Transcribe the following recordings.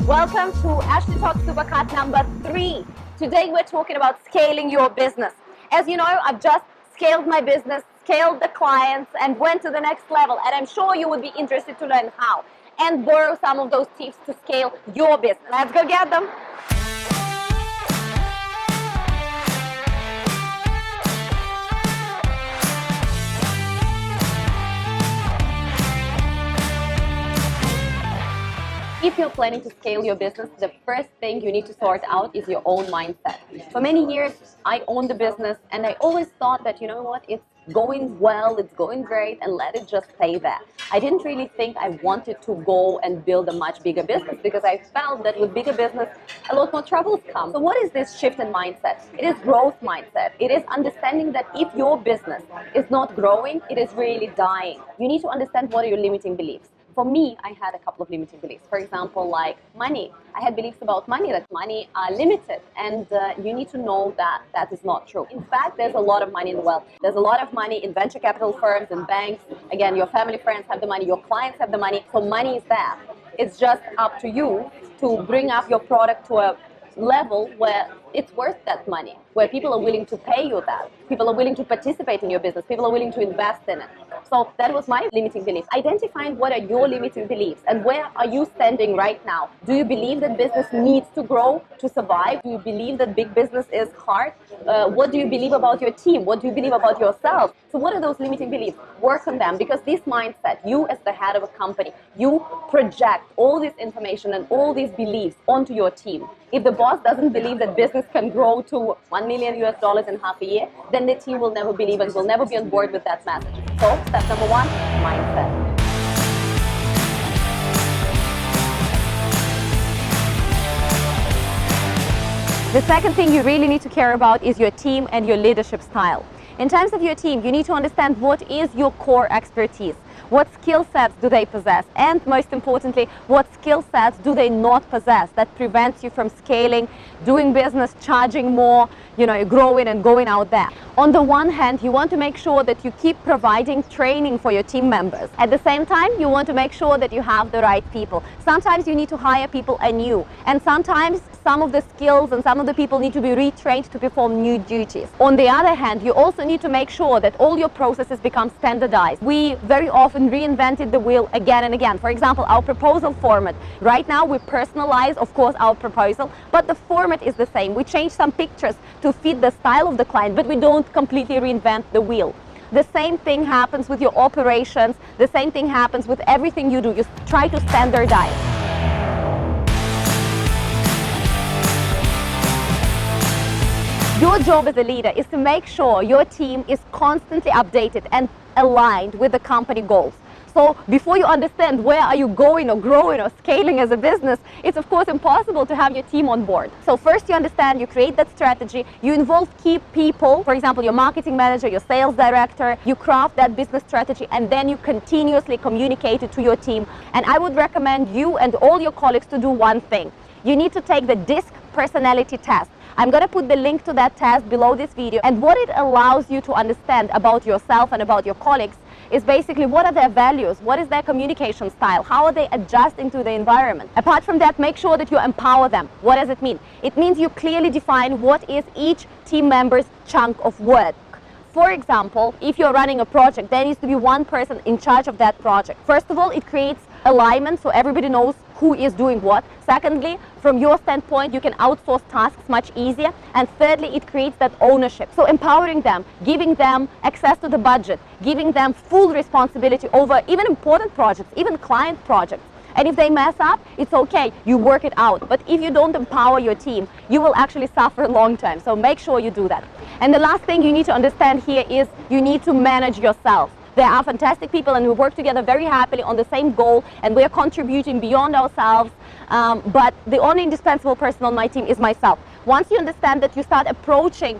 Welcome to AshleyTalks Supercut number 3. Today we're talking about scaling your business. As you know, I've just scaled my business, scaled the clients, and went to the next level. And I'm sure you would be interested to learn how and borrow some of those tips to scale your business. Let's go get them. If you're planning to scale your business, the first thing you need to sort out is your own mindset. For many years, I owned the business and I always thought that, you know what, it's going well, it's going great, and let it just stay there. I didn't really think I wanted to go and build a much bigger business because I felt that with bigger business, a lot more troubles come. So what is this shift in mindset? It is growth mindset. It is understanding that if your business is not growing, it is really dying. You need to understand what are your limiting beliefs. For me, I had a couple of limiting beliefs. For example, like money. I had beliefs about money, that money are limited, and you need to know that that is not true. In fact, there's a lot of money in the world. There's a lot of money in venture capital firms and banks. Again, your family, friends have the money, your clients have the money, so money is there. It's just up to you to bring up your product to a level where it's worth that money, where people are willing to pay you that. People are willing to participate in your business. People are willing to invest in it. So that was my limiting belief. Identifying what are your limiting beliefs and where are you standing right now. Do you believe that business needs to grow to survive? Do you believe that big business is hard? What do you believe about your team? What do you believe about yourself? So what are those limiting beliefs? Work on them, because this mindset, you as the head of a company, you project all this information and all these beliefs onto your team. If the boss doesn't believe that business can grow to $1 million in half a year, then the team will never believe and will never be on board with that message. So step number 1, mindset. The second thing you really need to care about is your team and your leadership style. In terms of your team, you need to understand what is your core expertise. What skill sets do they possess? And most importantly, what skill sets do they not possess that prevents you from scaling, doing business, charging more, growing and going out there? On the one hand, you want to make sure that you keep providing training for your team members. At the same time, you want to make sure that you have the right people. Sometimes you need to hire people anew, and sometimes some of the skills and some of the people need to be retrained to perform new duties. On the other hand, you also need to make sure that all your processes become standardized. We very often reinvented the wheel again and again. For example, our proposal format. Right now we personalize, of course, our proposal, but the format is the same. We change some pictures to fit the style of the client, but we don't completely reinvent the wheel. The same thing happens with your operations. The same thing happens with everything you do. You try to standardize. Your job as a leader is to make sure your team is constantly updated and aligned with the company goals. So before you understand where are you going or growing or scaling as a business, it's of course impossible to have your team on board. So first you understand, you create that strategy, you involve key people, for example, your marketing manager, your sales director, you craft that business strategy, and then you continuously communicate it to your team. And I would recommend you and all your colleagues to do one thing. You need to take the DISC personality test. I'm going to put the link to that test below this video. And what it allows you to understand about yourself and about your colleagues is basically what are their values, what is their communication style, how are they adjusting to the environment. Apart from that, make sure that you empower them. What does it mean? It means you clearly define what is each team member's chunk of work. For example, if you're running a project, there needs to be one person in charge of that project. First of all, it creates alignment so everybody knows who is doing what. Secondly, from your standpoint, you can outsource tasks much easier. And thirdly, it creates that ownership. So empowering them, giving them access to the budget, giving them full responsibility over even important projects, even client projects. And if they mess up, it's okay, you work it out. But if you don't empower your team, you will actually suffer long term. So make sure you do that. And the last thing you need to understand here is you need to manage yourself. They are fantastic people and we work together very happily on the same goal, and we are contributing beyond ourselves. But the only indispensable person on my team is myself. Once you understand that, you start approaching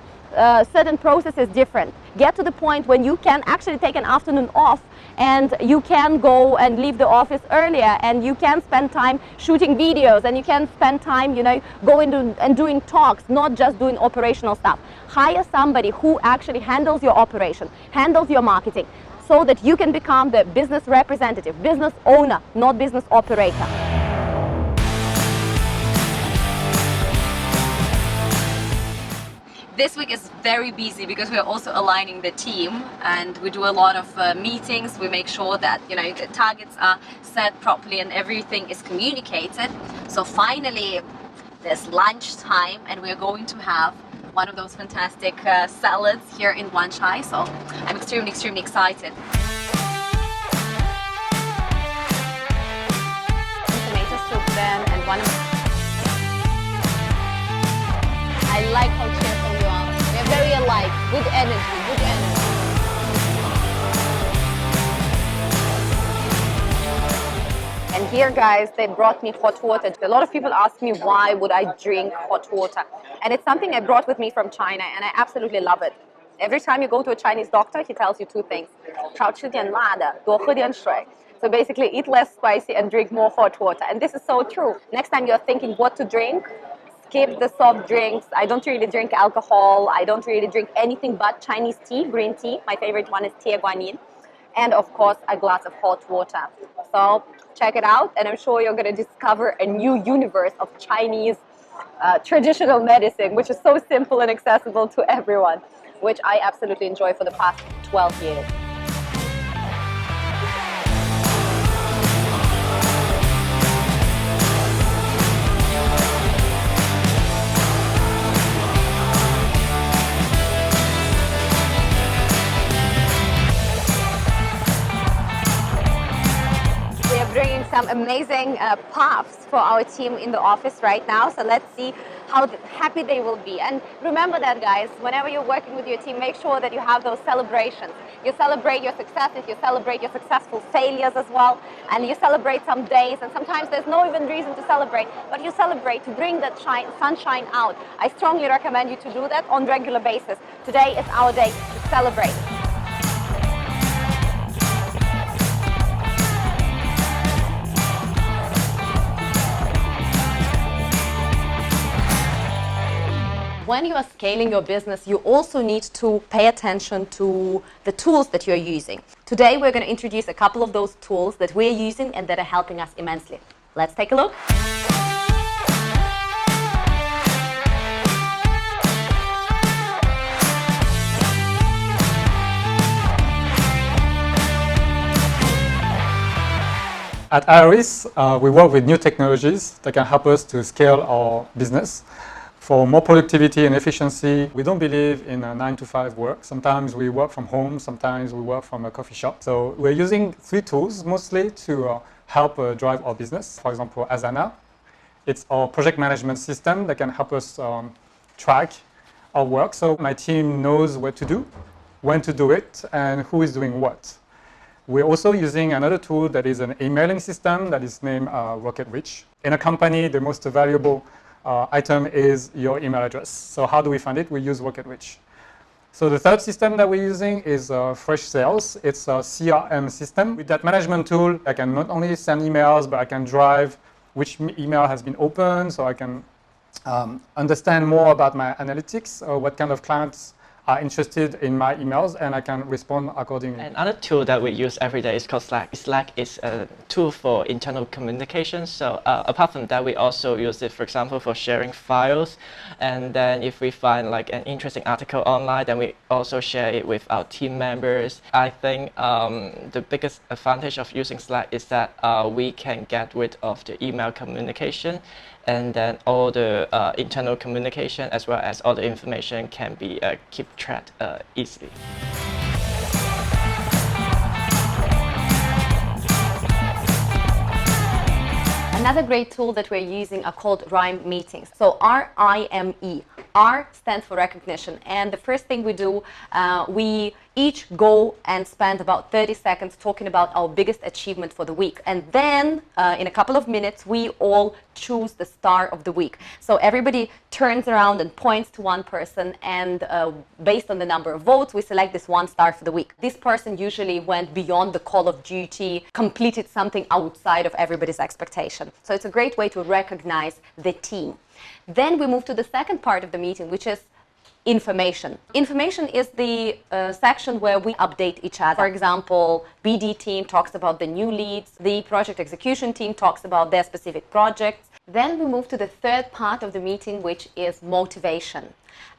certain processes different. Get to the point when you can actually take an afternoon off and you can go and leave the office earlier, and you can spend time shooting videos, and you can spend time, going and doing talks, not just doing operational stuff. Hire somebody who actually handles your operation, handles your marketing, so that you can become the business representative, business owner, not business operator. This week is very busy because we're also aligning the team, and we do a lot of meetings. We make sure that the targets are set properly and everything is communicated. So finally there's lunchtime and we're going to have one of those fantastic salads here in Wanchai. So I'm extremely excited. Tomato soup then, and one of I like how cheerful you are. We're very alike. Good energy, good energy. And here, guys, they brought me hot water. A lot of people ask me why would I drink hot water. And it's something I brought with me from China, and I absolutely love it. Every time you go to a Chinese doctor, he tells you two things. 少吃点辣的，多喝点水. So basically, eat less spicy and drink more hot water. And this is so true. Next time you're thinking what to drink, skip the soft drinks. I don't really drink alcohol. I don't really drink anything but Chinese tea, green tea. My favorite one is tie guanyin. And of course, a glass of hot water. So check it out, and I'm sure you're going to discover a new universe of Chinese traditional medicine, which is so simple and accessible to everyone, which I absolutely enjoy for the past 12 years. Bringing some amazing puffs for our team in the office right now. So let's see how happy they will be. And remember that, guys, whenever you're working with your team, make sure that you have those celebrations. You celebrate your successes, you celebrate your successful failures as well, and you celebrate some days, and sometimes there's no even reason to celebrate, but you celebrate to bring that sunshine out. I strongly recommend you to do that on a regular basis. Today is our day to celebrate. When you are scaling your business, you also need to pay attention to the tools that you're using. Today, we're going to introduce a couple of those tools that we're using and that are helping us immensely. Let's take a look. At Iris, we work with new technologies that can help us to scale our business. For more productivity and efficiency, we don't believe in a 9-to-5 work. Sometimes we work from home, sometimes we work from a coffee shop. So we're using 3 tools mostly to help drive our business. For example, Asana. It's our project management system that can help us track our work. So my team knows what to do, when to do it, and who is doing what. We're also using another tool that is an emailing system that is named RocketReach. In a company, the most valuable item is your email address. So how do we find it? We use RocketReach. So the third system that we're using is Fresh Sales. It's a CRM system. With that management tool, I can not only send emails, but I can drive which email has been opened, so I can understand more about my analytics, what kind of clients are interested in my emails, and I can respond accordingly. Another tool that we use every day is called Slack. Slack is a tool for internal communication. So apart from that, we also use it, for example, for sharing files. And then if we find like an interesting article online, then we also share it with our team members. I think the biggest advantage of using Slack is that we can get rid of the email communication, and then all the internal communication as well as all the information can be kept tracked easily. Another great tool that we're using are called RIME meetings. So R-I-M-E. R stands for recognition, and the first thing we do, we each go and spend about 30 seconds talking about our biggest achievement for the week. And then in a couple of minutes, we all choose the star of the week. So everybody turns around and points to one person, and based on the number of votes, we select this one star for the week. This person usually went beyond the call of duty, completed something outside of everybody's expectation. So it's a great way to recognize the team. Then we move to the second part of the meeting, which is information. Information is the section where we update each other. For example, BD team talks about the new leads, the project execution team talks about their specific projects. Then we move to the third part of the meeting, which is motivation.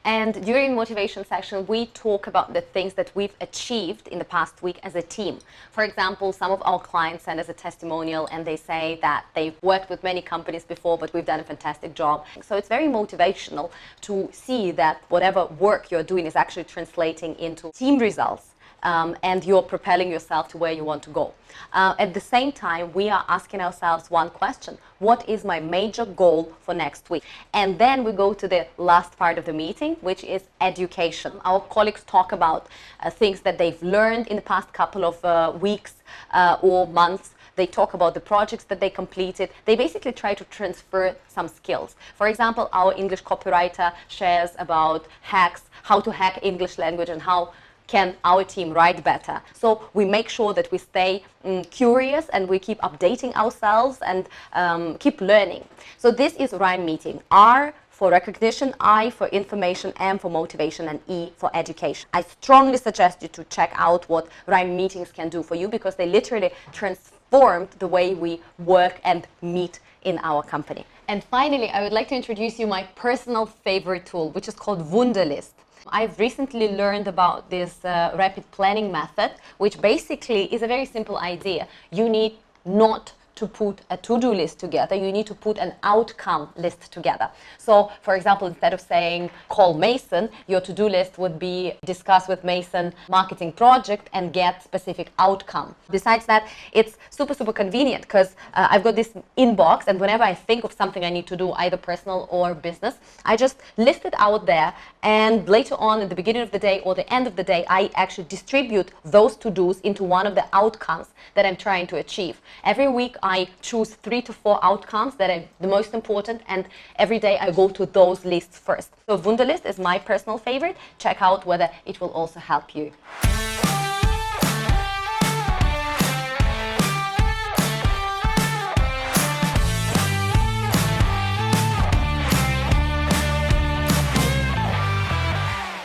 And during motivation section, we talk about the things that we've achieved in the past week as a team. For example, some of our clients send us a testimonial and they say that they've worked with many companies before, but we've done a fantastic job. So it's very motivational to see that whatever work you're doing is actually translating into team results. And you're propelling yourself to where you want to go. At the same time, we are asking ourselves one question: what is my major goal for next week? And then we go to the last part of the meeting, which is education. Our colleagues talk about things that they've learned in the past couple of weeks or months. They talk about the projects that they completed. They basically try to transfer some skills. For example, our English copywriter shares about hacks, how to hack English language and how can our team write better. So we make sure that we stay curious and we keep updating ourselves and keep learning. So this is RHYME meeting. R for recognition, I for information, M for motivation, and E for education. I strongly suggest you to check out what RHYME meetings can do for you, because they literally transformed the way we work and meet in our company. And finally, I would like to introduce you my personal favorite tool, which is called Wunderlist. I've recently learned about this rapid planning method, which basically is a very simple idea. You need not to put a to-do list together, you need to put an outcome list together. So, for example, instead of saying call Mason, your to-do list would be discuss with Mason marketing project and get specific outcome. Besides that, it's super convenient, because I've got this inbox, and whenever I think of something I need to do, either personal or business, I just list it out there, and later on at the beginning of the day or the end of the day, I actually distribute those to-dos into one of the outcomes that I'm trying to achieve. Every week I choose 3 to 4 outcomes that are the most important, and every day I go to those lists first. So Wunderlist is my personal favorite. Check out whether it will also help you.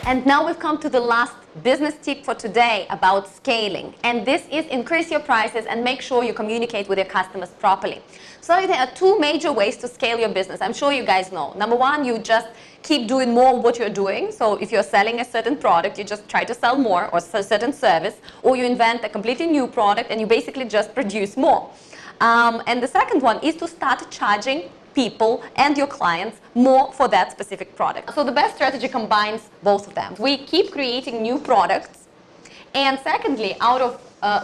And now we've come to the last business tip for today about scaling. And this is increase your prices and make sure you communicate with your customers properly. So there are 2 major ways to scale your business. I'm sure you guys know. Number 1, you just keep doing more of what you're doing. So if you're selling a certain product, you just try to sell more, or a certain service, or you invent a completely new product and you basically just produce more. And the second one is to start charging people and your clients more for that specific product. So the best strategy combines both of them. We keep creating new products, and secondly, out of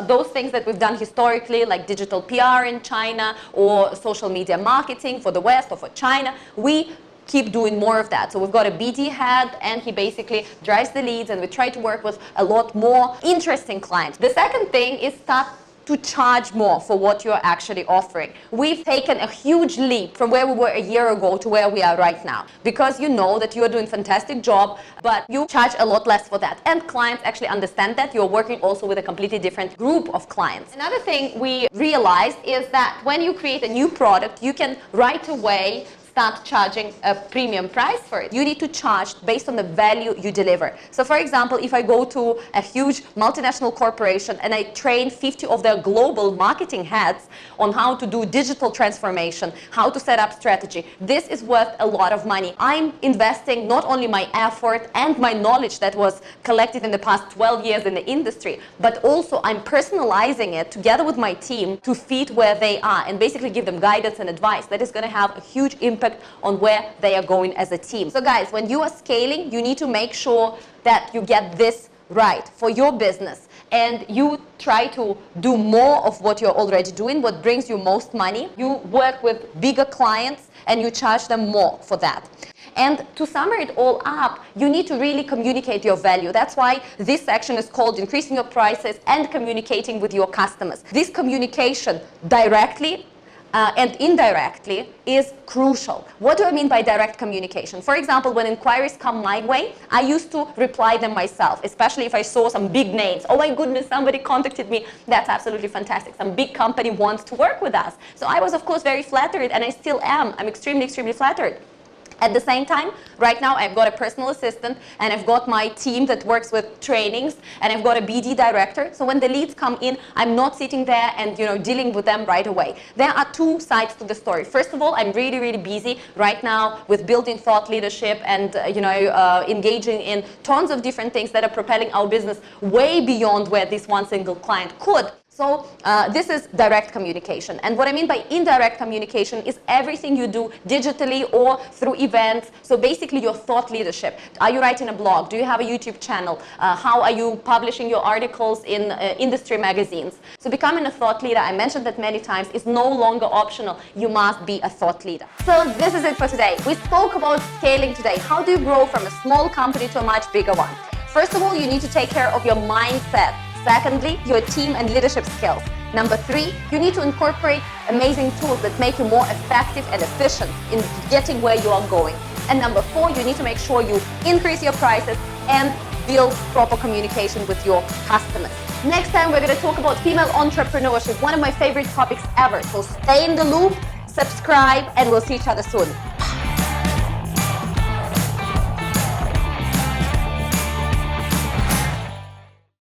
those things that we've done historically, like digital PR in China or social media marketing for the West or for China, we keep doing more of that. So we've got a BD head, and he basically drives the leads, and we try to work with a lot more interesting clients. The second thing is start to charge more for what you're actually offering. We've taken a huge leap from where we were a year ago to where we are right now, because you know that you're doing a fantastic job, but you charge a lot less for that. And clients actually understand that you're working also with a completely different group of clients. Another thing we realized is that when you create a new product, you can right away start charging a premium price for it. You need to charge based on the value you deliver. So for example, if I go to a huge multinational corporation and I train 50 of their global marketing heads on how to do digital transformation, how to set up strategy, this is worth a lot of money. I'm investing not only my effort and my knowledge that was collected in the past 12 years in the industry, but also I'm personalizing it together with my team to fit where they are and basically give them guidance and advice that is going to have a huge impact on where they are going as a team. So guys, when you are scaling, you need to make sure that you get this right for your business, and you try to do more of what you're already doing, what brings you most money. You work with bigger clients and you charge them more for that. And to sum it all up, you need to really communicate your value. That's why this section is called increasing your prices and communicating with your customers. This communication directly and indirectly is crucial. What do I mean by direct communication? For example, when inquiries come my way, I used to reply them myself, especially if I saw some big names. Oh my goodness, somebody contacted me. That's absolutely fantastic. Some big company wants to work with us. So I was, of course, very flattered, and I still am. I'm extremely flattered. At the same time, right now I've got a personal assistant and I've got my team that works with trainings and I've got a BD director. So when the leads come in, I'm not sitting there and dealing with them right away. There are two sides to the story. First of all, I'm really, really busy right now with building thought leadership and engaging in tons of different things that are propelling our business way beyond where this one single client could. So this is direct communication. And what I mean by indirect communication is everything you do digitally or through events. So basically your thought leadership. Are you writing a blog? Do you have a YouTube channel? How are you publishing your articles in industry magazines? So becoming a thought leader, I mentioned that many times, is no longer optional. You must be a thought leader. So this is it for today. We spoke about scaling today. How do you grow from a small company to a much bigger one? First of all, you need to take care of your mindset. Secondly, your team and leadership skills. Number 3, you need to incorporate amazing tools that make you more effective and efficient in getting where you are going. And number 4, you need to make sure you increase your prices and build proper communication with your customers. Next time, we're going to talk about female entrepreneurship, one of my favorite topics ever. So stay in the loop, subscribe, and we'll see each other soon.